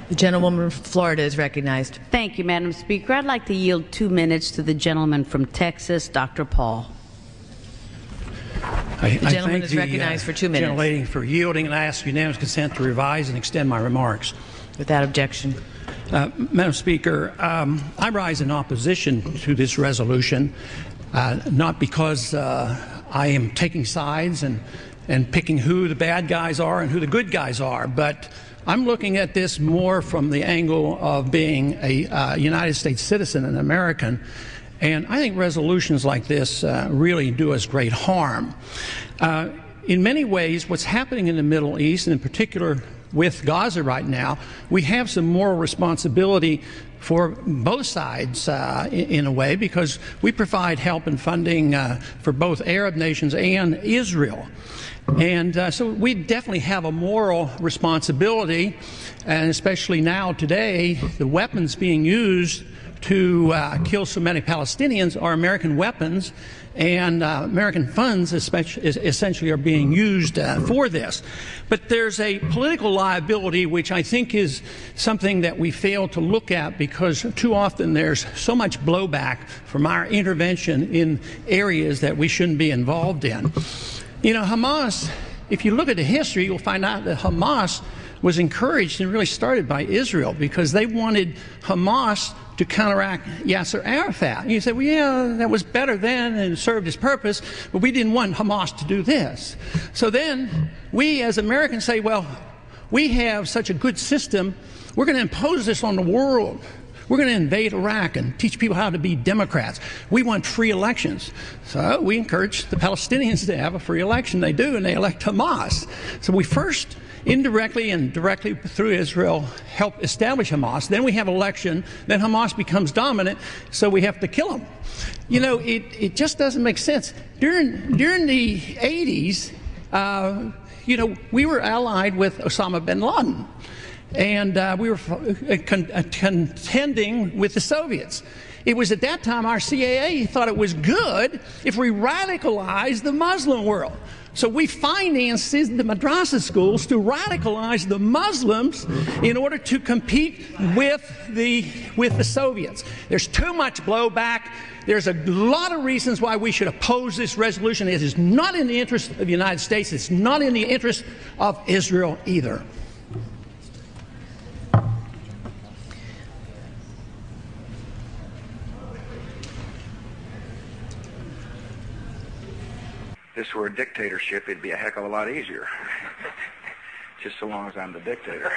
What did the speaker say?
The gentlewoman from Florida is recognized. Thank you, Madam Speaker. I'd like to yield 2 minutes to the gentleman from Texas, Dr. Paul. The gentleman is recognized for 2 minutes. Gentlelady for yielding, and I ask unanimous consent to revise and extend my remarks. Without objection. Madam Speaker, I rise in opposition to this resolution, not because I am taking sides and picking who the bad guys are and who the good guys are, but I'm looking at this more from the angle of being a United States citizen, an American, and I think resolutions like this really do us great harm. In many ways, what's happening in the Middle East, and in particular with Gaza right now, we have some moral responsibility for both sides in a way, because we provide help and funding for both Arab nations and Israel. And so we definitely have a moral responsibility, and especially now today, the weapons being used to kill so many Palestinians are American weapons, and American funds essentially are being used for this. But there's a political liability which I think is something that we fail to look at, because too often there's so much blowback from our intervention in areas that we shouldn't be involved in. You know, Hamas, if you look at the history, you'll find out that Hamas was encouraged and really started by Israel, because they wanted Hamas to counteract Yasser Arafat. And you say, well, yeah, that was better then and served its purpose, but we didn't want Hamas to do this. So then we as Americans say, well, we have such a good system, we're going to impose this on the world. We're going to invade Iraq and teach people how to be Democrats. We want free elections. So we encourage the Palestinians to have a free election. They do, and they elect Hamas. So we first indirectly and directly through Israel help establish Hamas. Then we have election. Then Hamas becomes dominant, so we have to kill them. You know, it just doesn't make sense. During the 80s, you know, we were allied with Osama bin Laden. And we were contending with the Soviets. It was at that time our CIA thought it was good if we radicalized the Muslim world. So we financed the madrasa schools to radicalize the Muslims in order to compete with the Soviets. There's too much blowback. There's a lot of reasons why we should oppose this resolution. It is not in the interest of the United States. It's not in the interest of Israel either. If this were a dictatorship, it'd be a heck of a lot easier. Just so long as I'm the dictator.